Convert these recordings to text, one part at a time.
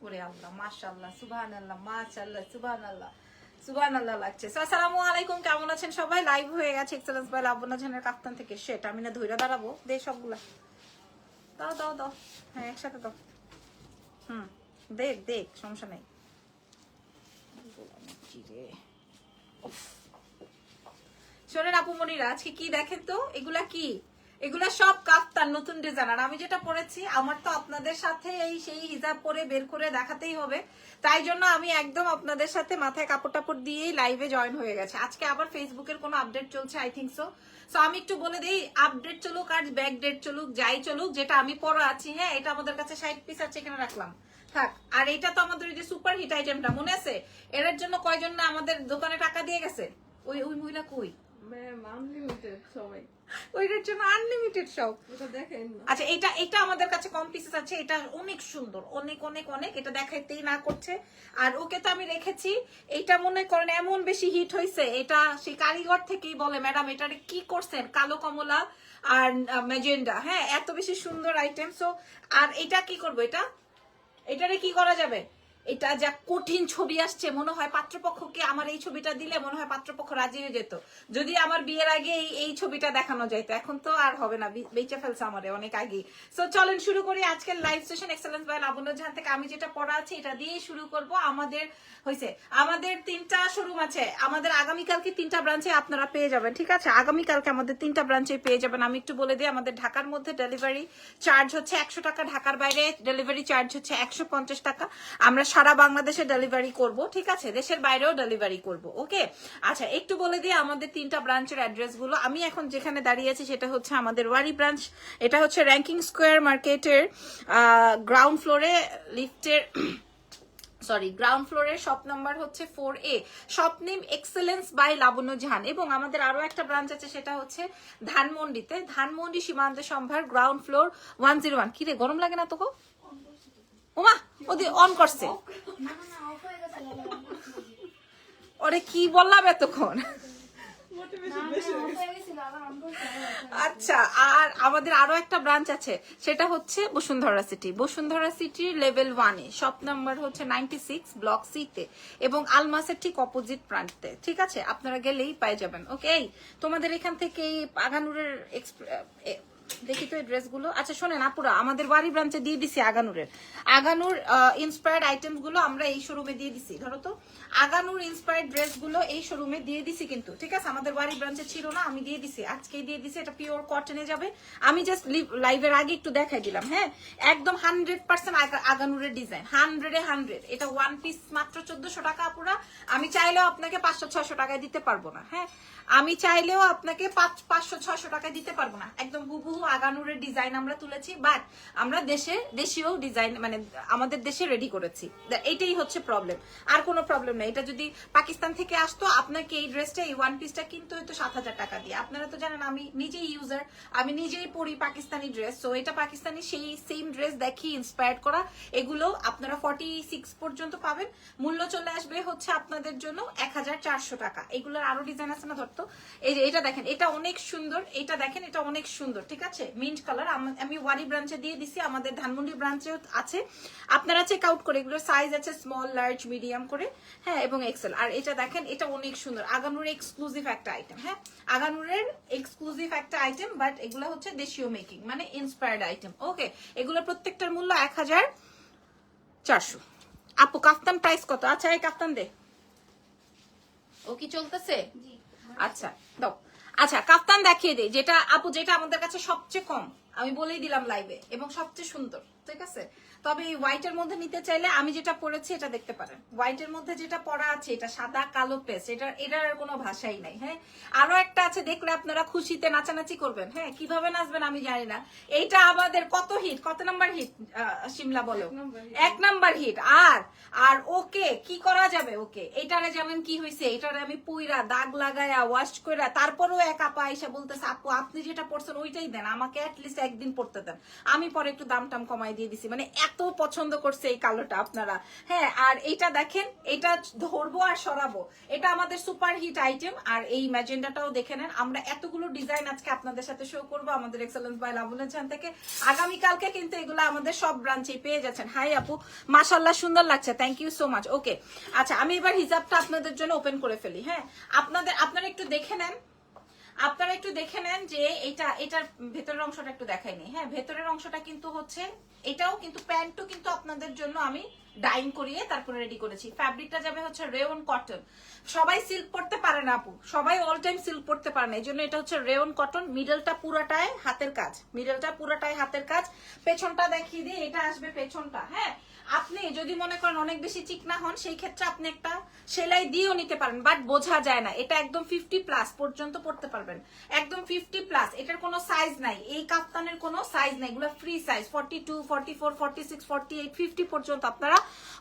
করে আল্লাহ, মাশাআল্লাহ, সুবহানাল্লাহ, মাশাআল্লাহ, সুবহানাল্লাহ, সুবহানাল্লাহ লাগছে। আসসালামু আলাইকুম, কেমন আছেন সবাই? লাইভ হয়ে গেছে এক্সেলেন্স বাই লাবণ্য জানের কাফতান থেকে। শেট আমি না ধইরা দাঁড়াবো, দে সবগুলা দাও দাও দাও, হ্যাঁ একসাথে দাও। দেখ দেখ, সমস্যা নেই। শোনেন আপু মনিরা, আজকে কি দেখেন তো, এগুলা কি? এগুলা সব কাফতান, নতুন ডিজাইন। আর আমি যেটা পরেছি, আমার তো আপনাদের সাথে এই সেই হিজাব পরে বের করে দেখাতেই হবে, তাই জন্য আমি একদম আপনাদের সাথে মাথায় কাপড় টাপড় দিয়েই লাইভে জয়েন হয়ে গেছে। আজকে আবার ফেসবুকের কোনো আপডেট চলছে, আই থিঙ্ক সো। সো আমি একটু বলে দিই, আপডেট চলুক আর ব্যাক ডেট চলুক, যাই চলুক, যেটা আমি পরা আছি, হ্যাঁ এটা আমাদের কাছে 60 পিস আছে, এখানে রাখলাম থাক। আর এটা তো আমাদের যে সুপার হিট আইটেমটা মনে আছে, এর জন্য কয়জন না আমাদের দোকানে টাকা দিয়ে গেছে? ওই ওই মহিলা কই? ওইটার জন্য আনলিমিটেড সব। আচ্ছা এটা আমাদের কাছে কম পিসেস আছে, এটা অনেক সুন্দর, অনেক অনেক অনেক, এটা দেখাইতেই না করছে। আর ওকে তো আমি রেখেছি, এটা মনে করেন এমন বেশি হিট হয়েছে, এটা সেই কারিগর থেকেই বলে ম্যাডাম এটা কি করছেন, কালো কমলা আর ম্যাজেন্ডা, হ্যাঁ এত বেশি সুন্দর আইটেম। সো আর এটা কি করবো, এটারে কি করা যাবে? এটা যা কঠিন ছবি আসছে, মনে হয় পাত্রপক্ষকে আমার এই ছবিটা দিলে মনে হয় পাত্রপক্ষ রাজি হয়ে যেত, যদি আমার বিয়ের আগে এই ছবিটা দেখানো যাইতো। এখন তো আর হবে না, বেঁচে ফেলছে আমারে অনেক আগে। সো চলেন শুরু করি আজকের live session excellence by Labanya জাহান থেকে। আমি যেটা পড়া আছে এটা দিয়েই শুরু করব। আমাদের 3টা শোরুম আছে, আমাদের আগামীকালকে 3টা ব্রাঞ্চে আপনারা পেয়ে যাবেন, ঠিক আছে? আগামীকালকে আমাদের 3টা ব্রাঞ্চে পেয়ে যাবেন। আমি একটু বলে দিই, আমাদের ঢাকার মধ্যে ডেলিভারি চার্জ হচ্ছে 100 টাকা, ঢাকার বাইরে ডেলিভারি চার্জ হচ্ছে 150 টাকা। আমরা সারা বাংলাদেশে ডেলিভারি করব, ঠিক আছে? দেশের বাইরেও ডেলিভারি করব, ওকে? আচ্ছা একটু বলে দিই আমাদের 3টা ব্রাঞ্চের অ্যাড্রেস গুলো। আমি এখন যেখানে দাঁড়িয়ে আছি সেটা হচ্ছে আমাদের ওয়ারি ব্রাঞ্চ। এটা হচ্ছে র্যাঙ্কিং স্কোয়ার মার্কেটের গ্রাউন্ড ফ্লোরে, গ্রাউন্ড ফ্লোরের শপ নাম্বার হচ্ছে 4A, shop name excellence by Labanya Jahan. এবং আমাদের আরো একটা ব্রাঞ্চ আছে, সেটা হচ্ছে ধানমন্ডিতে, ধানমন্ডি সীমান্ত সম্ভার গ্রাউন্ড ফ্লোর 101। কি রে, গরম লাগে না তোকে? ওমা ওদি অন করছে, ওরে কি বললাম এতক্ষণ। আচ্ছা আর আমাদের আরো একটা ব্রাঞ্চ আছে, সেটা হচ্ছে বসুন্ধরা সিটি, বসুন্ধরা সিটির লেভেল 1-এ, শপ নাম্বার হচ্ছে 96 ব্লক C-তে, এবং আলমাসের ঠিক অপোজিট প্রান্তে, ঠিক আছে? আপনারা গেলেই পেয়ে যাবেন, ওকে? তোমাদের এখান থেকে আগানুরের দেখি তো এই ড্রেসগুলো। আচ্ছা শোনেন আপুরা, আমাদের বাড়ি ব্রাঞ্চে দিয়ে দিছি আগানুর ইন্সপায়ার্ড আইটেমস গুলো আমরা এই শোরুমে দিয়ে দিছি। ধরো তো, আগানুর ইন্সপায়ার্ড ড্রেস গুলো এই শোরুমে দিয়ে দিছি কিন্তু, ঠিক আছে? আমাদের বাড়ি ব্রাঞ্চে ছিল না, আমি দিয়ে দিছি, আজকেই দিয়ে দিছি। এটা পিওর কটনে যাবে। আমি জাস্ট লাইভের আগে একটু দেখাই দিলাম, হ্যাঁ একদম 100% আগানুরের ডিজাইন, 100-100। এটা ওয়ান পিস মাত্র 1400 টাকা আপুরা। আমি চাইলেও আপনাকে 500-600 টাকায় দিতে পারবো না, হ্যাঁ আমি চাইলেও আপনাকে 500-600 টাকায় দিতে পারবো না। একদম হুবহু আগানুরের ডিজাইন আমরা তুলেছি, বাট আমরা দেশীয় ডিজাইন মানে আমাদের দেশে রেডি করেছি। এইটাই হচ্ছে প্রবলেম, আর কোনো প্রবলেম নেই। এটা যদি পাকিস্তান থেকে আসতো, আপনাকে এই ড্রেসটা, এই ওয়ান পিসটা কিন্তু হয়তো 7000 টাকা দিয়ে। আপনারা তো জানেন আমি নিজেই ইউজার, আমি নিজেই পরি পাকিস্তানি ড্রেস। সো এটা পাকিস্তানি সেই সেম ড্রেস দেখি ইন্সপায়ার্ড করা। এগুলো আপনারা 46 পর্যন্ত পাবেন। মূল্য চলে আসবে হচ্ছে আপনাদের জন্য 1400 টাকা। এগুলোর আরো ডিজাইন আছে না, ধরতো এই যে এটা দেখেন, এটা অনেক সুন্দর, এটা দেখেন, এটা অনেক সুন্দর, ঠিক আছে? Mint colour. আমি ওয়ারি ব্রাঞ্চে দিয়ে দিছি, আমাদের ধানমন্ডি ব্রাঞ্চেও আছে, আপনারা চেক আউট করে। এগুলোর সাইজ আছে স্মল, লার্জ, মিডিয়াম করে, হ্যাঁ এবং এক্সেল। আর এটা দেখেন, এটা অনেক সুন্দর, আগানুরের এক্সক্লুসিভ একটা আইটেম, হ্যাঁ আগানুরের এক্সক্লুসিভ একটা আইটেম, বাট এগুলো হচ্ছে দেশীয় মেকিং মানে ইন্সপায়ার্ড আইটেম, ওকে? এগুলো প্রত্যেকটার মূল্য 1400। আপু কাফতান প্রাইস কত? আচ্ছা এই কাফতান দে, ও কি চলতেছে? আচ্ছা দাও। আচ্ছা কাফতান দেখিয়ে দিই, যেটা আপু যেটা আমাদের কাছে সবচেয়ে কম, আমি বলেই দিলাম লাইভে, এবং সবচেয়ে সুন্দর, ঠিক আছে? তবে এই হোয়াইটের মধ্যে নিতে চাইলে আমি যেটা পরেছি এটা দেখতে পারেন। হোয়াইটের মধ্যে যেটা পরা আছে, এটা সাদা কালো পেস্ট, এটার আর কোনো ভাষাই নাই, হ্যাঁ আরো একটা আছে, দেখলে আপনারা খুশিতে নাচানাচি করবেন, হ্যাঁ কিভাবে নাচবেন আমি জানি না। এইটা আমাদের কত হিট, কত নাম্বার হিট শিমলা বলো? 1 নাম্বার হিট। আর ওকে কি করা যাবে, ওকে এটারে যেমন কি হয়েছে, এটারে আমি পুইরা দাগ লাগায়া ওয়াশ কইরা তারপরেও এক আপা আইসা বলতেছে আপু আপনি যেটা পড়ছেন ওইটাই দেন, আমাকে অ্যাটলিস্ট একদিন পড়তে দেন। আমি পরে একটু দাম টাম কমাই দিয়ে দিছি, মানে এত পছন্দ করছে এই কালোটা আপনারা। হ্যাঁ, আর এইটা দেখেন, এটা ধরবো আর সরাবো, এটা আমাদের সুপার হিট আইটেম। আর এই ম্যাজেন্ডাটাও দেখে নেন, আমরা এতগুলো ডিজাইন আজকে আপনাদের সাথে শো করবো আমাদের এক্সেলেন্স বাই লাবণী চান থেকে। আগামীকালকে কিন্তু এগুলো আমাদের সব ব্রাঞ্চে পেয়ে যাচ্ছেন। হাই আপু, মাশাআল্লাহ সুন্দর লাগছে, থ্যাংক ইউ সো মাচ। ওকে, আচ্ছা আমি এবার হিজাবটা আপনাদের জন্য ওপেন করে ফেলি। হ্যাঁ, আপনারা একটু দেখে নেন, আপনারা একটু দেখে নেন যে এটার ভেতরের অংশটা একটু দেখাইনি। হ্যাঁ, ভেতরের অংশটা কিন্তু হচ্ছে, এটাও কিন্তু প্যান্টও কিন্তু আপনাদের জন্য আমি ডাইং করিয়ে তারপরে রেডি করেছি। ফ্যাব্রিকটা যাবে হচ্ছে রেয়ন কটন। সবাই সিল্ক পরতে পারে না আপু, সবাই অল টাইম সিল্ক পরতে পারে না, এই জন্য এটা হচ্ছে রেয়ন কটন। মিডলটা পুরাটাই হাতের কাজ, মিডলটা পুরাটাই হাতের কাজ। পেছনটা দেখিয়ে দিই, এটা আসবে পেছনটা। হ্যাঁ, আপনি যদি মনে করেন অনেক বেশি চিকনা হন, সেই ক্ষেত্রে আপনি একটা সেলাই দিয়েও নিতে পারেন, বাট বোঝা যায় না। এটা একদম 50+ পর্যন্ত পড়তে পারবেন, একদম 50+। এটার কোনো সাইজ নাই, এই কাপ্তানের কোনো সাইজ নাই, এগুলো ফ্রি সাইজ। 42, 44, 46, 48, 50 পর্যন্ত আপনারা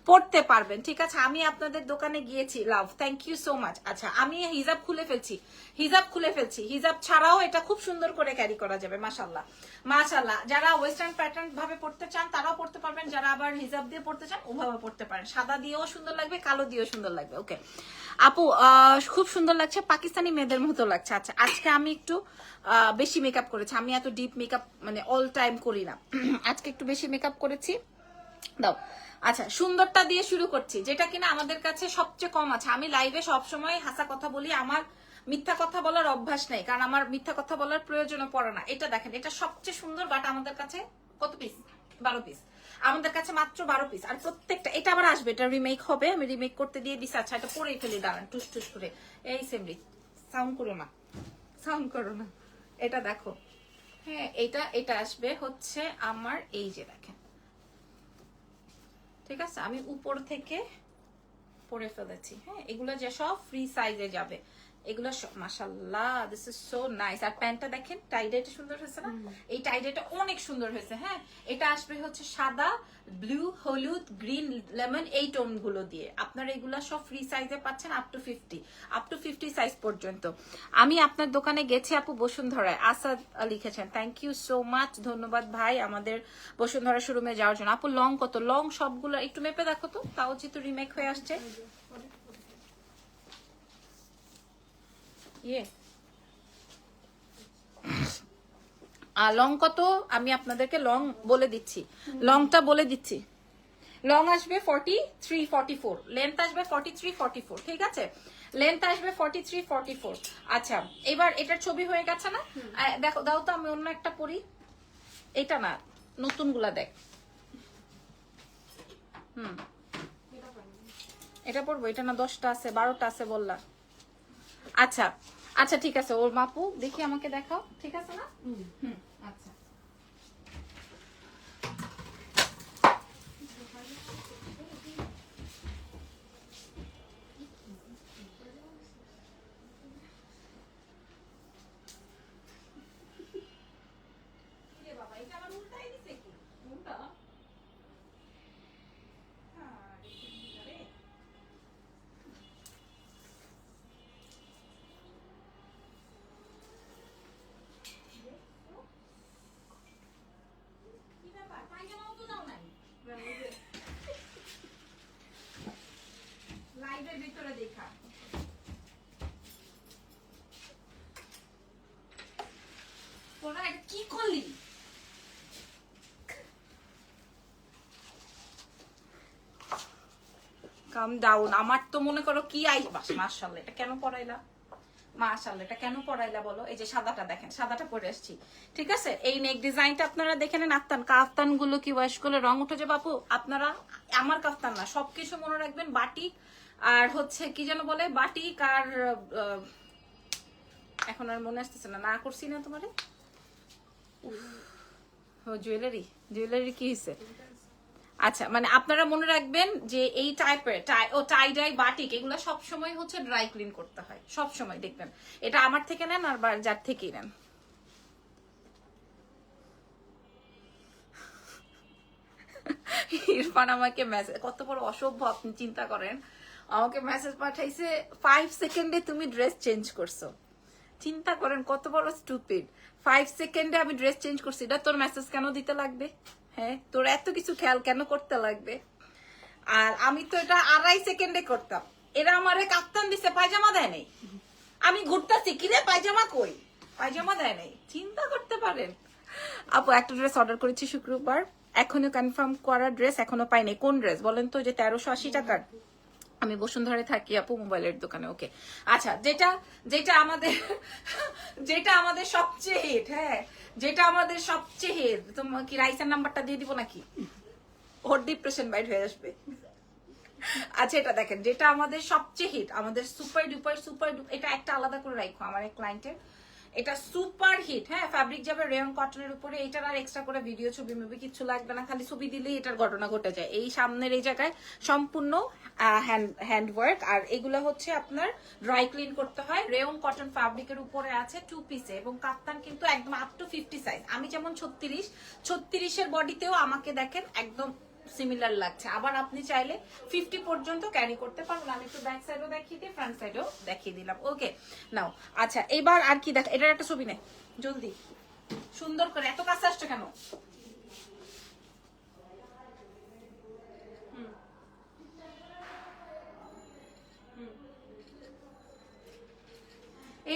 পড়তে পারবেন। ঠিক আছে, আমি আপনাদের দোকানে গিয়েছি, লাভ, থ্যাংক ইউ সো মাচ। আচ্ছা, আমি হিজাব খুলে ফেলছি, হিজাব ছাড়াও এটা খুব সুন্দর করে ক্যারি করা যাবে। মাশাআল্লাহ মাশাআল্লাহ। যারা ওয়েস্টার্ন প্যাটার্ন ভাবে পড়তে চান তারাও পড়তে পারবেন, যারা আবার হিজাব দিয়ে পড়তে চান ওভাবে পড়তে পারেন। সাদা দিয়েও সুন্দর লাগবে, কালো দিয়েও সুন্দর লাগবে। ওকে আপু, খুব সুন্দর লাগছে, পাকিস্তানি মেয়েদের মতো লাগছে। আচ্ছা, আজকে আমি একটু বেশি মেকআপ করেছি, আমি এত ডিপ মেকআপ মানে অল টাইম করি না, আজকে একটু বেশি মেকআপ করেছি। দাও। আচ্ছা, সুন্দরটা দিয়ে শুরু করছি, যেটা কিনা আমাদের কাছে সবচেয়ে কম আছে। আমি লাইভে সবসময় হাসা কথা বলি, আমার মিথ্যা কথা বলার অভ্যাস নেই, কারণ আমার মিথ্যা কথা বলার প্রয়োজনও পড়ে না। এটা দেখেন, এটা সবচেয়ে সুন্দর, বাট আমাদের কাছে কত পিস? 12 পিস। আমাদের কাছে মাত্র 12 পিস। আর প্রত্যেকটা, এটা আবার আসবে, এটা রিমেক হবে, আমি রিমেক করতে দিয়ে দিচ্ছি। আচ্ছা, এটা পরেই ফেলি, দাঁড়ান, টুস টুস করে। এই সেমরি, সাউন্ড করো না, সাউন্ড করো না। এটা দেখো, হ্যাঁ, এটা আসবে হচ্ছে আমার, এই যে দেখেন, ঠিক আছে, আমি উপর থেকে পরে ফেলেছি। হ্যাঁ, এগুলো যে সব ফ্রি সাইজে যাবে, এগুলো মাশাআল্লাহ, দিস ইজ সো নাইস। আর প্যান্টটা দেখেন, টাইডাইটা সুন্দর হয়েছে না? এই টাইডাইটা অনেক সুন্দর হয়েছে। হ্যাঁ, এটা আসবে হচ্ছে সাদা, ব্লু, হলুদ, গ্রিন, লেমন, এই টোন গুলো দিয়ে। আপনারা এগুলা সব ফ্রি সাইজে পাচ্ছেন, আপ টু 50 সাইজ পর্যন্ত। আমি আপনার দোকানে গেছি আপু, বসুন্ধরায়। আসাদ লিখেছেন, থ্যাংক ইউ সো মাচ, ধন্যবাদ ভাই আমাদের বসুন্ধরা শোরুমে যাওয়ার জন্য। আপু লং কত? লং সবগুলো একটু মেপে দেখো তো, তাও যেহেতু রিমেক হয়ে আসছে। লং কত আমি আপনাদেরকে লং বলে দিচ্ছি, লংটা বলে দিচ্ছি। লং আসবে 43, 44, লেন্থ আসবে 43, 44। ঠিক আছে, লেন্থ আসবে 43, 44। আচ্ছা, এবার এটার ছবি হয়ে গেছে না? দেখো, দাও তো, আমি অন্য একটা পরি। এটা না, নতুন গুলা দেখ। এটা পড়বো, এটা না 10টা আছে, 12টা আছে বললা। আচ্ছা আচ্ছা, ঠিক আছে, ওর মাপু দেখি, আমাকে দেখাও, ঠিক আছে না? আচ্ছা, বাবা, এটা আমার উল্টাই দিছে কি? উল্টা লাইভের ভিতরে দেখা তোরা এটা কি করলি? কাম ডাউন। আমার তো মনে করো কি মাশাআল্লাহ, এটা কেন পড়াইলা? মাশাআল্লাহ, এটা কেন পড়াইলা বলো? এই যে সাদাটা দেখেন, সাদাটা পরে আসছি। ঠিক আছে, এই নেক ডিজাইনটা আপনারা দেখে নেন। কাফতান গুলো কি ওয়াশ করলে রং উঠে যাবে আপু? আপনারা, আমার কাফতান না, সবকিছু মনে রাখবেন, বাটিক আর হচ্ছে কি যেন বলে, বাটিক আর এখন আর মনে আসতেছে না, না করছি না তোমারে। জুয়েলারি কি হয়েছে? আচ্ছা, মানে আপনারা মনে রাখবেন যে এই টাইপের টাই ডাই বাটিক এগুলো সবসময় হচ্ছে ড্রাই ক্লিন করতে হয়, সব সময় দেখবেন। এটা আমার থেকে নেন আর যার থেকেই নেন। ইরফান আমাকে মেসেজ, কত বড় অসভ্য আপনি চিন্তা করেন, আমাকে মেসেজ পাঠাইছে 5 সেকেন্ডে তুমি ড্রেস চেঞ্জ করছো। চিন্তা করেন কত বড় স্টুপিড। 5 সেকেন্ডে আমি ড্রেস চেঞ্জ করছি, এটা তোর মেসেজ কেন দিতে লাগবে? হ্যাঁ, তোর এত কিছু খেয়াল কেন করতে লাগবে? আর আমি তো এটা 2.5 সেকেন্ডে করতাম। এরা আমারে কাপ্তান দিছে, পায়জামা দেয় নাই। আমি ঘুরতেছি, কিরে পায়জামা কই? পায়জামা দেয় নাই। চিন্তা করতে পারেন। আপু একটা ড্রেস অর্ডার করেছি শুক্রবার, এখনো কনফার্ম করা ড্রেস এখনো পাইনি। কোন ড্রেস বলেন তো? যে 1380 টাকার। আমি বসুন্ধরায় থাকি আপু, মোবাইলের দোকানে। ওকে, আচ্ছা, যেটা আমাদের সবচেয়ে হিট, হ্যাঁ, যেটা আমাদের সবচেয়ে হিট। তোমার কি রাইসার নাম্বারটা দিয়ে দিব নাকি? ওর ডিপ্রেশন বাইট হয়ে আসবে। আচ্ছা, এটা দেখেন, যেটা আমাদের সবচেয়ে হিট, আমাদের সুপার ডুপার, এটা একটা আলাদা করে রাখো আমার এক ক্লায়েন্টের। এটা সুপার হিট, হ্যাঁ, ফ্যাব্রিক যাবে রেয়ন কটনের উপরে। এটার আর এক্সট্রা করে ভিডিও ছবি মুভি কিছু লাগবে না, খালি ছবি দিলেই এটার ঘটনা ঘটে যায়। এই সামনের এই জায়গায় সম্পূর্ণ হ্যান্ড ওয়ার্ক, আর এগুলো হচ্ছে আপনার ড্রাই ক্লিন করতে হয়। রেয়ন কটন ফ্যাব্রিকের উপরে আছে 2 পিসে, এবং কাপ্তান কিন্তু একদম আপ টু 50 সাইজ। আমি যেমন 36 বডিতেও আমাকে দেখেন একদম সিমিলার লাগছে। আবার আপনি চাইলে 50 পর্যন্ত ক্যারি করতে পারবেন। আমি একটু ব্যাক সাইডও দেখিয়ে দিই, ফ্রন্ট সাইডও দেখিয়ে দিলাম। ওকে, নাও। আচ্ছা, এবার আর কি দেখ, এটার একটা ছবি নেই জলদি, সুন্দর করে। এত কাছে আসছে কেন?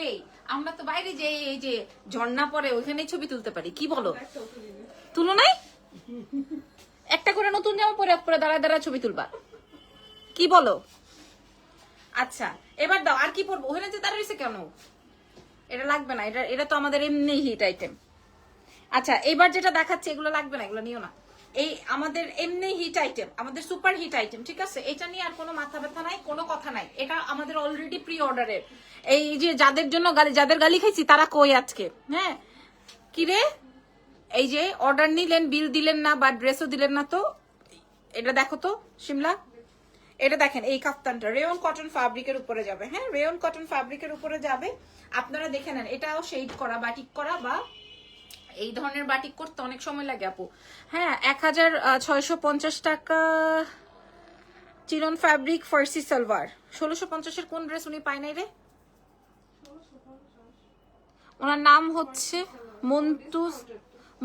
এই আমরা তো বাইরে যে এই যে ঝর্ণা পরে ওইখানেই ছবি তুলতে পারি, কি বলো? তুলো নাই? একটা করে নতুন জামা পরে পরে দাঁড়ায় দাঁড়ায় ছবি তুলবা, কি বলো? আচ্ছা, এবার দাও, আর কি পরবো? ওখানে যে দাঁড়িয়েছে কেন? এটা লাগবে না, এটা তো আমাদের এমনি হিট আইটেম। আচ্ছা, এবার যেটা দেখাচ্ছে এগুলো লাগবে না, এগুলো নিও না। এই আমাদের এমনি হিট আইটেম, আমাদের সুপার হিট আইটেম, ঠিক আছে? এটা নিয়ে আর কোনো মাথা ব্যথা নাই, কোনো কথা নাই। এটা আমাদের অলরেডি প্রি অর্ডারের। এই যে যাদের জন্য যাদের গালি খাইছি তারা কই আজকে? হ্যাঁ, কিরে, এই যে অর্ডার নিলেন, বিল দিলেন না বা ড্রেসও দিলেন না, তো এটা দেখো তো শিমলা, এটা দেখেন, এই কাফতানটা রেয়ন কটন ফ্যাব্রিকের উপরে যাবে। হ্যাঁ, রেয়ন কটন ফ্যাব্রিকের উপরে যাবে। আপনারা দেখে নেন, এটাও শেড করা, বাটিক করা, বা এই ধরনের বাটিক করতে অনেক সময় লাগে আপু। হ্যাঁ, 1650 টাকা চিরন ফ্যাব্রিক ফার্সি সালোয়ার। 1650-এর কোন ড্রেস উনি পায় নাই রে? ওনার নাম হচ্ছে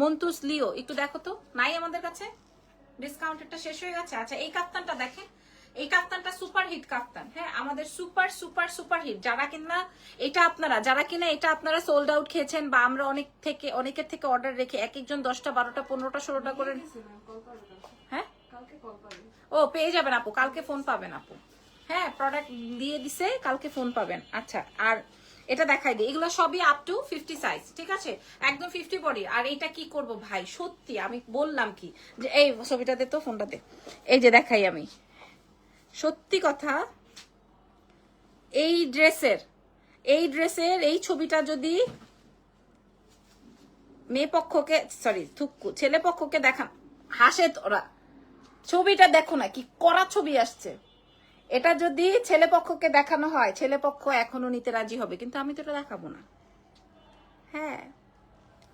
মন্তুস লিও। একটু দেখো তো, নাই আমাদের কাছে, ডিসকাউন্টেরটা শেষ হয়ে গেছে। আচ্ছা, এই কাফতানটা দেখেন, এই কাফতানটা সুপার হিট কাফতান। হ্যাঁ, আমাদের সুপার সুপার সুপার হিট। যারা কিনা এটা আপনারা সোল্ড আউট খেয়েছেন, বা আমরা অনেকের থেকে অর্ডার রেখে এক একজন 10টা 12টা 15টা 16টা করে। হ্যাঁ, ও পেয়ে যাবেন আপু, কালকে ফোন পাবেন আপু। হ্যাঁ, প্রোডাক্ট দিয়ে দিছে, কালকে ফোন পাবেন। আচ্ছা, আর এটা দেখাই দিই, এগুলো সবই আপ টু 50 সাইজ, ঠিক আছে? একদম 50 বডি। আর এটা কি করব ভাই, সত্যি আমি বললাম কি যে এই ছবিটাতে তো ফোনটাতে, এই যে দেখাই আমি, সত্যি কথা, এই ড্রেসের এই ছবিটা যদি মেয়ে পক্ষকে, সরি ছেলে পক্ষকে দেখান, হাসে ওরা। ছবিটা দেখো না, কি করা ছবি আসছে। এটা যদি ছেলে পক্ষকে দেখানো হয়, ছেলে পক্ষ এখনো নিতে রাজি হবে, কিন্তু আমি তো এটা দেখাবো না। হ্যাঁ,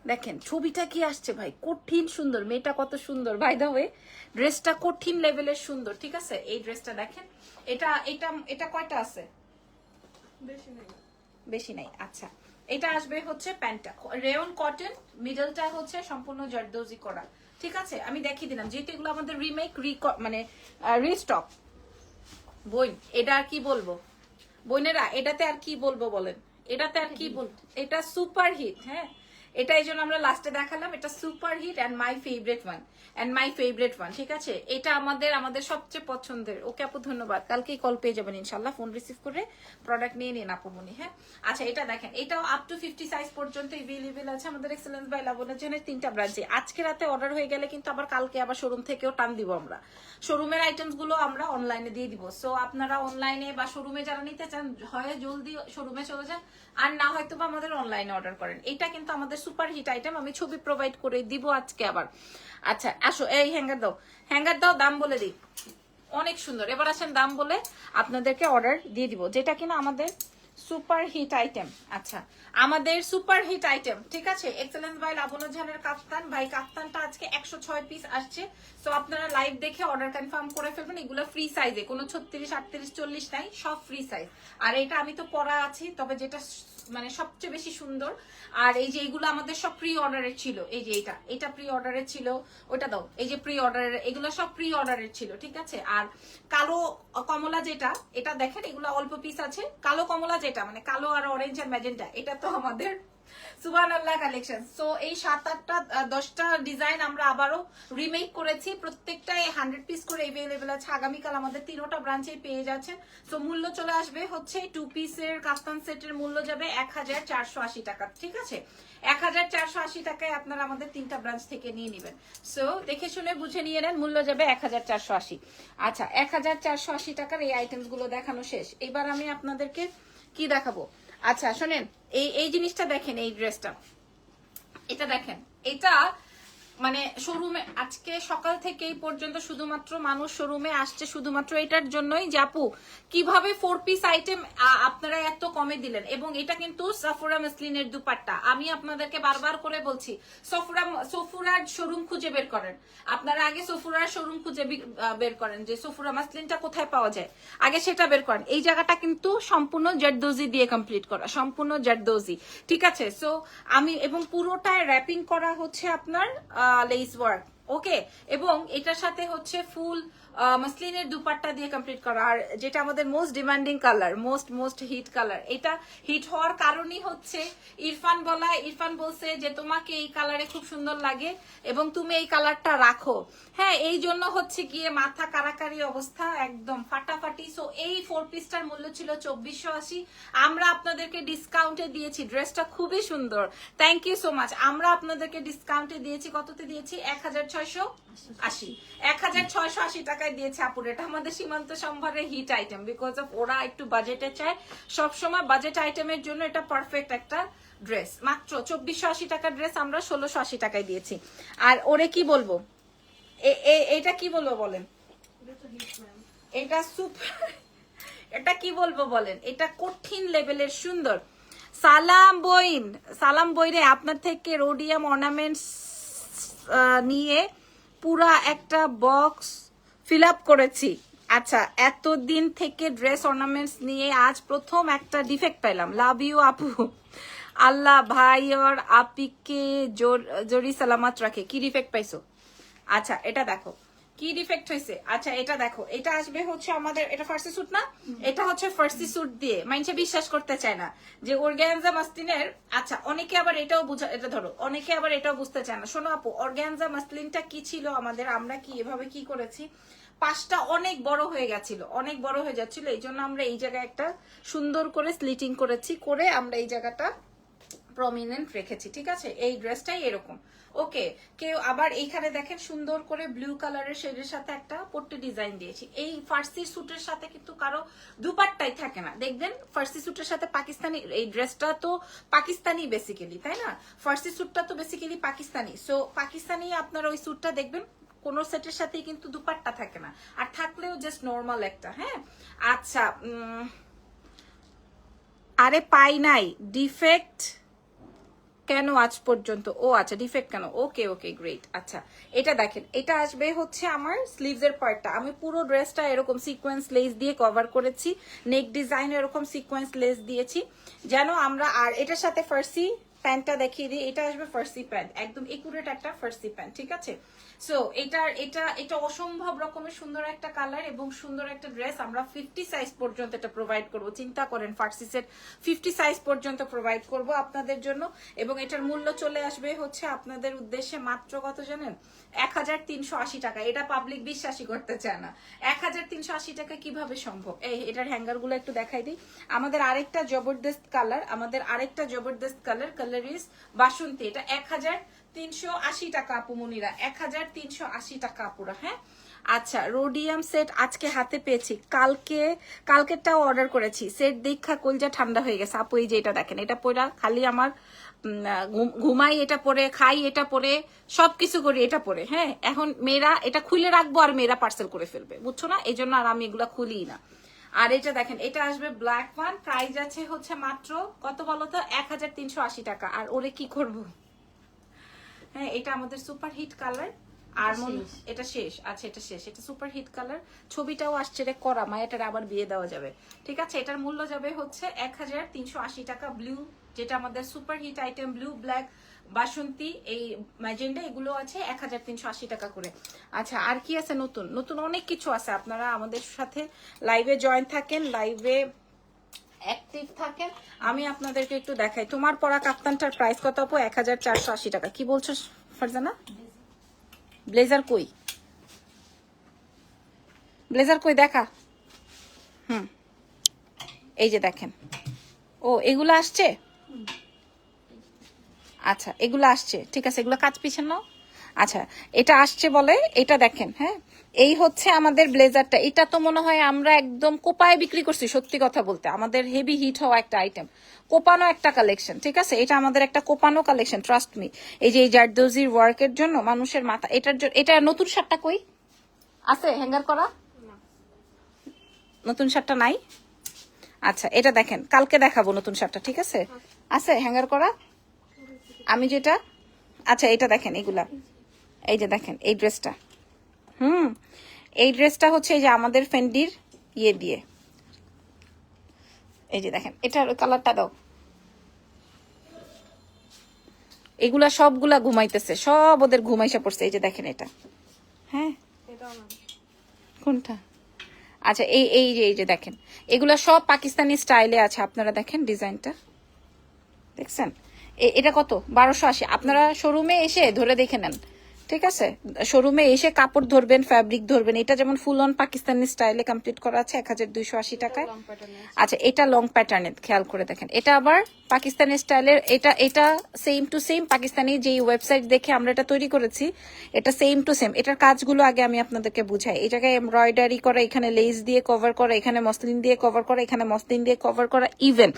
দেখেন ছবিটা কি আসছে ভাই, কঠিন সুন্দর। মেয়েটা কত সুন্দর, বাই দ্য ওয়ে ড্রেসটা কঠিন লেভেলের সুন্দর, ঠিক আছে? এই ড্রেসটা দেখেন, এটা কয়টা আছে? বেশি নাই। আচ্ছা, এটা আসবে হচ্ছে প্যান্টটা রেয়ন কটন, মিডলটা হচ্ছে সম্পূর্ণ জারদৌজি করা, ঠিক আছে? আমি দেখিয়ে দিলাম, যেহেতু এগুলো আমাদের রিমেক মানে রিস্টক। বই, এটা আর কি বলবো বোনেরা, এটাতে আর কি বলবো বলেন? এটাতে আর কি বলবো, এটা সুপার হিট। হ্যাঁ, এটা এই জন্য আমরা লাস্টে দেখালাম, এটা super hit and my favourite one, ঠিক আছে? এটা আমাদের সবচেয়ে পছন্দের। ওকে আপু, ধন্যবাদ। কালকেই কল পেয়ে যাবেন ইনশাল্লাহ, ফোন রিসিভ করে প্রোডাক্ট নিয়ে নিন আপুমনি। হ্যাঁ, আচ্ছা, এটা দেখেন, এটাও আপ টু 50 সাইজ পর্যন্ত এভেলেবেল আছে আমাদের এক্সেলেন্স বাই লাবণ্যের জন্য 3টা ব্রাঞ্চে। আজকে রাতে অর্ডার হয়ে গেলে কিন্তু আবার কালকে আবার শোরুম থেকেও টান দিব আমরা। শোরুমের আইটেমস গুলো আমরা অনলাইনে দিয়ে দিব। সো আপনারা অনলাইনে বা শোরুমে যারা নিতে চান, হয় জলদি শোরুমে চলে যান, আর না হয়তো বা আমাদের অনলাইনে অর্ডার করেন। এটা কিন্তু আমাদের সুপার হিট আইটেম, আমি ছবি প্রোভাইড করে দিব আজকে আবার। আচ্ছা, আসো, এই হ্যাঙ্গার দাও, দাম বলে দিই। অনেক সুন্দর। এবার আসেন দাম বলে আপনাদেরকে অর্ডার দিয়ে দিব, যেটা কিনা আমাদের সুপার হিট আইটেম। আচ্ছা, আমাদের সুপার হিট আইটেম, ঠিক আছে? এক্সেলেন্স বাই লাবণ্য জাহানের কাফতান। ভাই, কাফতানটা আজকে 106 পিস আসছে। সো আপনারা লাইভ দেখে অর্ডার কনফার্ম করে ফেলবেন। এগুলো ফ্রি সাইজে, কোনো 36, 38, 40 নাই, সব ফ্রি সাইজ। আর এটা আমি তো পরা আছি, তবে যেটা মানে সবচেয়ে বেশি সুন্দর। আর এই যে এইগুলো আমাদের সব প্রি অর্ডারের ছিল, এই যে এটা প্রি অর্ডারের ছিল, ওটা দাও, এই যে প্রি অর্ডারের, এগুলো সব প্রি অর্ডারের ছিল, ঠিক আছে। আর কালো কমলা যেটা, এটা দেখেন এগুলো অল্প পিস আছে। কালো কমলা যেটা মানে কালো আর অরেঞ্জ আর ম্যাজেন্টা, এটা তো আমাদের সুবহানাল্লাহ কালেকশন। সো এই 7-8টা 10টা ডিজাইন আমরা আবারও রিমেক করেছি, প্রত্যেকটাই 100 পিস করে अवेलेबल আছে। আগামীকাল আমাদের 3টা ব্রাঞ্চে পেয়ে যাচ্ছেন। সো মূল্য চলে আসবে হচ্ছে 2 পিসের কাফতান সেটের মূল্য যাবে 1480 টাকা, ঠিক আছে। 1480 টাকায় আপনারা আমাদের 3টা ব্রাঞ্চ থেকে নিয়ে নেবেন। সো দেখে শুনে বুঝে নিয়ে নেন, মূল্য যাবে 1480। আচ্ছা, 1480 টাকার এই আইটেমস গুলো দেখানো শেষ। এবার আমি আপনাদেরকে কি দেখাবো? আচ্ছা শোনেন, এই জিনিসটা দেখেন, এই ড্রেসটা, এটা দেখেন, এটা মানে শোরুমে আজকে সকাল থেকে এই পর্যন্ত শুধুমাত্র মানুষ শোরুমে আসছে শুধুমাত্র এটার জন্যই যে আপু কিভাবে 4 পিস আইটেম আপনারা এত কমে দিলেন। এবং এটা কিন্তু সফুরা মসলিনের দুপাট্টা। আমি আপনাদেরকে বারবার করে বলছি, সফুরার শোরুম খুঁজে বের করেন। আপনারা আগে সফুরার শোরুম খুঁজে বের করেন যে সফুরা মসলিনটা কোথায় পাওয়া যায়, আগে সেটা বের করেন। এই জায়গাটা কিন্তু সম্পূর্ণ জারদোজি দিয়ে কমপ্লিট করা, সম্পূর্ণ জারদোজি, ঠিক আছে। সো আমি এবং পুরোটায় র্যাপিং করা হচ্ছে আপনার লেস ওয়ার্ক, ওকে। এবং এটার সাথে হচ্ছে ফুল মসলিনের দুপাট্টা দিয়ে কমপ্লিট করা। আর যেটা আমাদের most demanding colour, most hit colour, এটা হিট হওয়ার কারণই হচ্ছে ইরফান বলছে যে তোমাকে এই কালারে খুব সুন্দর লাগে এবং তুমি এই কালারটা রাখো। হ্যাঁ, এই জন্য হচ্ছে গিয়ে মাথা কারাকারি অবস্থা, একদম ফাটাফাটি। সো এই 4 পিসটার মূল্য ছিল 2480, আমরা আপনাদেরকে ডিসকাউন্টে দিয়েছি। ড্রেসটা খুবই সুন্দর, থ্যাংক ইউ সো মাচ। আমরা আপনাদেরকে ডিসকাউন্টে দিয়েছি, কততে দিয়েছি? 1680, 1680 টাকায় দিয়েছে আপুর। এটা আমাদের সীমান্ত সম্ভারের হিট আইটেম, বিকজ অফ ওরা একটু বাজেটে চায়, সবসময় বাজেট আইটেমের জন্য এটা পারফেক্ট একটা ড্রেস। মাত্র 2480 টাকার ড্রেস আমরা 1680 টাকায় দিয়েছি। আর ওরে কি বলবো, এটা কি বলবো বলেন, এটা সুপার, এটা কি বলবো বলেন, এটা কঠিন লেভেলের সুন্দর। সালাম বইরে আপনার থেকে রোডিয়াম অর্নামেন্টস নিয়ে পুরা একটা বক্স ফিল আপ করেছি। আচ্ছা, এতদিন থেকে ড্রেস অর্নামেন্টস নিয়ে আজ প্রথম একটা ডিফেক্ট পেলাম। লাভ ইউ আপু, আল্লাহ ভাই আর আপিকে জোরি সালামাত রাখে। কি ডিফেক্ট পাইছো? আচ্ছা এটা দেখো কি ডিফেক্ট হয়েছে। আচ্ছা এটা দেখো, এটা আসবে হচ্ছে আমাদের, এটা ফার্সি স্যুট না, এটা হচ্ছে ফার্সি স্যুট দিয়ে মানুষে বিশ্বাস করতে চায় না যে অর্গানজা মাসলিনের। আচ্ছা অনেকে আবার এটাও বুঝা, এটা ধরো অনেকে আবার এটাও বুঝতে চায় না। শোনো আপু, অর্গানজা মাসলিনটা কি ছিল আমাদের, আমরা কি এভাবে কি করেছি, পাশটা অনেক বড় হয়ে গেছিল, অনেক বড় হয়ে যাচ্ছিল, এই জন্য আমরা এই জায়গায় একটা সুন্দর করে স্লিটিং করেছি, করে আমরা এই জায়গাটা প্রমিনেন্ট রেখেছি, ঠিক আছে। এই ড্রেসটাই এরকম, ওকে। কেউ আবার এইখানে দেখেন সুন্দর করে ব্লু কালারের শেডের সাথে একটা পট্টি ডিজাইন দিয়েছি। এই ফার্সি স্যুটের সাথে কিন্তু কারো দুপাট্টাই থাকে না, দেখবেন ফার্সি স্যুটের সাথে পাকিস্তানি, এই ড্রেসটা তো পাকিস্তানি বেসিক্যালি, তাই না? ফার্সি স্যুটটা তো বেসিক্যালি পাকিস্তানি। সো পাকিস্তানি আপনার ওই স্যুটটা দেখবেন কোন সেটের সাথেই কিন্তু দুপাট্টা থাকে না, আর থাকলেও জাস্ট নর্মাল একটা। হ্যাঁ আচ্ছা, আরে পাই নাই ডিফেক্ট কেন আজ পর্যন্ত? ও আচ্ছা, ডিফেক্ট কেন, ওকে ওকে গ্রেট। আচ্ছা এটা দেখেন, এটা আসবে হচ্ছে আমার স্লিভস এর পার্টটা। আমি পুরো ড্রেসটা এরকম সিকোয়েন্স লেস দিয়ে কভার করেছি, নেক ডিজাইন এরকম সিকোয়েন্স লেস দিয়েছি যেন আমরা। আর এটার সাথে ফার্সি প্যান্টটা দেখিয়ে দিই, এটা আসবে ফার্সি প্যান্ট, একদম একুরেট একটা ফার্সি প্যান্ট, ঠিক আছে। সো এটা অসম্ভব রকমের সুন্দর একটা কালার এবং সুন্দর একটা ড্রেস। আমরা 50 সাইজ পর্যন্ত এটা প্রোভাইড করব, চিন্তা করেন ফার্সি সেট 50 সাইজ পর্যন্ত প্রোভাইড করব আপনাদের জন্য। এবং এটার মূল্য চলে আসবে হচ্ছে আপনাদের উদ্দেশ্যে মাত্র কত জানেন? 1380 টাকা। এটা পাবলিক বিশ্বাসই করতে চায় না, 1380 টাকা কিভাবে সম্ভব। এটার হ্যাঙ্গার গুলো একটু দেখাই দিই। আমাদের আরেকটা জবরদস্ত কালার, কালার ইজ বাসন্তী। এটা 1380 টাকা আপু মনিরা, 1380 টাকা আপুরা। হ্যাঁ আচ্ছা, রোডিয়াম সেট আজকে হাতে পেয়েছি, কালকেরটাও অর্ডার করেছি। সেট দেখা কলজা ঠান্ডা হয়ে গেছে আপু। এই যে এটা দেখেন, এটা পরে খালি আমার ঘুমাই এটা পরে, খাই এটা পরে, সবকিছু করি এটা পরে। হ্যাঁ এখন মেয়েরা এটা খুলে রাখবো আর মেয়েরা পার্সেল করে ফেলবে, বুঝছো না, এই জন্য আর আমি এগুলা খুলি না। আর এটা দেখেন, এটা আসবে ব্ল্যাক ওয়ান, প্রাইস আছে হচ্ছে মাত্র কত বলতো? 1380 টাকা। আর ওরে কি করব, হ্যাঁ এটা আমাদের সুপার হিট কালার। আর এটা শেষ, আচ্ছা এটা শেষ, এটা সুপার হিট কালার। ছবিটাও আসছে রে করা, মা এটার আবার বিয়ে দেওয়া যাবে, ঠিক আছে। এটার মূল্য যাবে হচ্ছে 1380 টাকা, ব্লু যেটা আমাদের super hit item blue black বাসন্তী এই ম্যাজেন্ডা এগুলো আছে 1380 টাকা করে। আচ্ছা আর কি আছে নতুন? নতুন অনেক কিছু আছে, আপনারা আমাদের সাথে লাইভে জয়েন থাকেন, লাইভে অ্যাক্টিভ থাকেন। আমি আপনাদেরকে একটু দেখাই। তোমার পরা কাপ্তানটার প্রাইস কত আপু? 1480 টাকা। কি বলছো ফারজানা? ব্লেজার কই? ব্লেজার কই দেখা? এই যে দেখেন। ও এগুলো আসছে, আচ্ছা এগুলো আসছে, ঠিক আছে, এগুলো কাজ পিছন নাও। আচ্ছা এটা আসছে বলে, এটা দেখেন। হ্যাঁ এই হচ্ছে আমাদের ব্লেজারটা। এটা তো মনে হয় আমরা একদম কোপায় বিক্রি করছি, সত্যি কথা বলতে আমাদের হেভি হিট হওয়া একটা আইটেম, কোপানো একটা কালেকশন, ঠিক আছে। এটা আমাদের একটা কোপানো কালেকশন, ট্রাস্ট মি। এই যে এই জারদোজির ওয়ার্কের জন্য মানুষের মাথা, এটার জন্য। এটা নতুন শার্টটা কই আছে হ্যাঙ্গার করা? নতুন শার্টটা নাই। আচ্ছা এটা দেখেন, কালকে দেখাবো নতুন শার্টটা, ঠিক আছে। আছে হ্যাঙ্গার করা আমি যেটা। আচ্ছা এটা দেখেন, এগুলা এই যে দেখেন এই ড্রেসটা, এই ড্রেসটা হচ্ছে এই যে আমাদের ফেন্ডির ইয়ে দিয়ে, এই যে দেখেন এটার কালারটা দাও। এগুলা সবগুলা ঘুমাইতেছে, সব ওদের ঘুমাইসা পড়ছে। এই যে দেখেন এটা, হ্যাঁ কোনটা? আচ্ছা এই যে দেখেন এগুলা সব পাকিস্তানি স্টাইলে আছে, আপনারা দেখেন ডিজাইনটা দেখছেন। এটা কত? 1280। আপনারা শোরুমে এসে ধরে দেখে নেন, ঠিক আছে। শোরুমে এসে কাপড় ধরবেন, ফ্যাব্রিক ধরবেন। এটা যেমন ফুল অন পাকিস্তানি স্টাইলে কমপ্লিট করা আছে 1280 টাকায়। আচ্ছা এটা লং প্যাটার্নের, খেয়াল করে দেখেন। এটা আবার পাকিস্তানি স্টাইলের। এটা সেম টু সেম পাকিস্তানি যেই ওয়েবসাইট দেখে আমরা এটা তৈরি করেছি, এটা সেম টু সেম। এটার কাজগুলো আগে আমি আপনাদেরকে বুঝাই। এই জায়গায় এমব্রয়ডারি করা, এখানে লেস দিয়ে কভার করা, এখানে মসলিন দিয়ে কভার করা, এখানে মসলিন দিয়ে কভার করা, ইভেন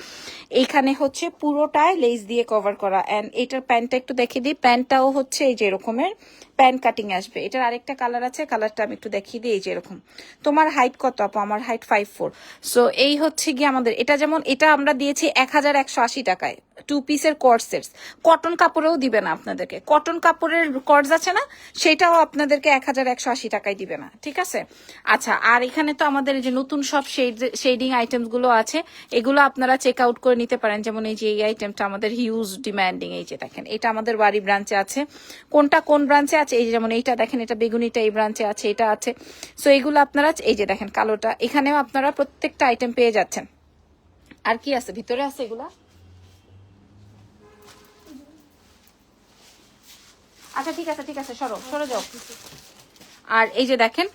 এইখানে হচ্ছে পুরোটায় লেস দিয়ে কভার করা। এন্ড এটার প্যান্টটা একটু দেখিয়ে দিই। প্যান্টটাও হচ্ছে এই যে এরকমের প্যান্ট কাটিং আসবে। এটার আরেকটা কালার আছে, কালারটা আমি একটু দেখিয়ে দিই। এই যে এরকম। তোমার হাইট কত আপু? আমার হাইট 5'4". সো এই হচ্ছে গিয়ে আমাদের এটা, যেমন এটা আমরা দিয়েছি 1180 টাকায়, 2 পিসের কর্ড সেটস। কটন কাপড়েও দিবে না আপনাদেরকে, কটন কাপড়ের কর্ডস আছে না, সেটাও আপনাদেরকে 1180 টাকায় দিবে না, ঠিক আছে। আচ্ছা আর এখানে তো আমাদের এই যে নতুন সব শেডিং আইটেমস গুলো আছে, এগুলো আপনারা চেক আউট করে নিতে পারেন। যেমন এই যে এই আইটেমটা আমাদের হিউজ ডিমান্ডিং, এই যে দেখেন এটা আমাদের বাড়ি ব্রাঞ্চে আছে। কোনটা কোন ব্রাঞ্চে আছে? এই যে যেমন এইটা দেখেন, এটা বেগুনিটা এই ব্রাঞ্চে আছে, এটা আছে। সো এগুলো আপনারা এই যে দেখেন কালোটা, এখানেও আপনারা প্রত্যেকটা আইটেম পেয়ে যাচ্ছেন। আর কি আছে ভিতরে? আছে এগুলা। আচ্ছা ঠিক আছে ঠিক আছে, সরো সরে যাও। আর এই যে দেখেন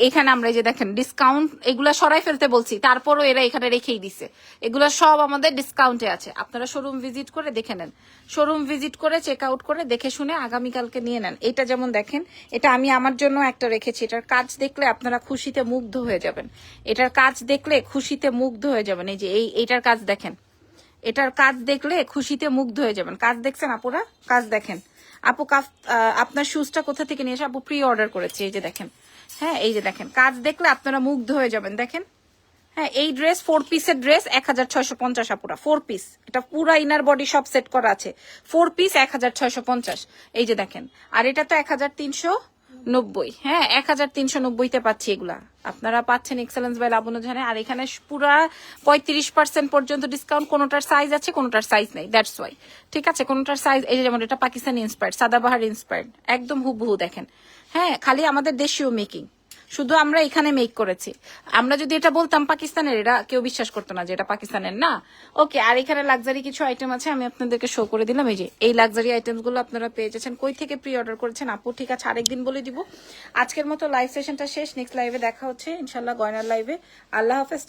এখানে আমরা এই যে দেখেন ডিসকাউন্ট, এগুলা সরাই ফেলতে বলছি, তারপরও এরা এখানে রেখেই দিছে। এগুলা সব আমাদের ডিসকাউন্টে আছে। আপনারা শোরুম ভিজিট করে দেখে নেন, শোরুম ভিজিট করে চেক আউট করে দেখে শুনে আগামীকালকে নিয়ে নেন। এটা যেমন দেখেন, এটা আমি আমার জন্য একটা রেখেছি। এটার কাজ দেখলে আপনারা খুশিতে মুগ্ধ হয়ে যাবেন। এটার কাজ দেখলে খুশিতে মুগ্ধ হয়ে যাবেন। এই যে এইটার কাজ দেখেন, এটার কাজ দেখলে খুশিতে মুগ্ধ হয়ে যাবেন। কাজ দেখছেন আপুরা? কাজ দেখেন। আপু আপনার শুজটা কোথা থেকে নিয়ে এসে আপু প্রি অর্ডার করেছে, এই যে দেখেন। হ্যাঁ এই যে দেখেন, কাজ দেখলে আপনারা মুগ্ধ হয়ে যাবেন। দেখেন, হ্যাঁ এই ড্রেস 4 পিসের ড্রেস 1650 আপুরা, 4 পিস। এটা পুরা ইনার বডি সব সেট করা আছে, 4 পিস 1650। এই যে দেখেন, আর এটা তো 1390। হ্যাঁ 1390-তে পাচ্ছি এগুলা। আপনারা পাচ্ছেন এক্সেলেন্স বাই লাবণ্য জাহানে। আর এখানে পুরা 35% পর্যন্ত ডিসকাউন্ট। কোনোটার সাইজ আছে, কোনোটার সাইজ নেই, দ্যাটস ওয়াই, ঠিক আছে। কোনোটার সাইজ এই যে যেমন এটা পাকিস্তানি ইন্সপায়ার্ড, সাদাবাহার ইন্সপায়ার্ড, একদম হুবহু দেখেন। হ্যাঁ খালি আমাদের দেশীয় মেকিং, শুধু আমরা এখানে মেক করেছি। আমরা যদি এটা বলতাম পাকিস্তানের, এটা কেউ বিশ্বাস করতো না যে এটা পাকিস্তানের না। ওকে, আর এখানে লাক্সারি কিছু আইটেম আছে, আমি আপনাদেরকে শো করে দিলাম। এই যে এই লাক্সারি আইটেমস গুলো আপনারা পেয়ে যাচ্ছেন। কই থেকে প্রি অর্ডার করেছেন আপু? ঠিক আছে আরেকদিন বলে দিব। আজকের মতো লাইভ সেশনটা শেষ, নেক্সট লাইভে দেখা হচ্ছে ইনশাল্লাহ, গয়নার লাইভে। আল্লাহ হাফেজ।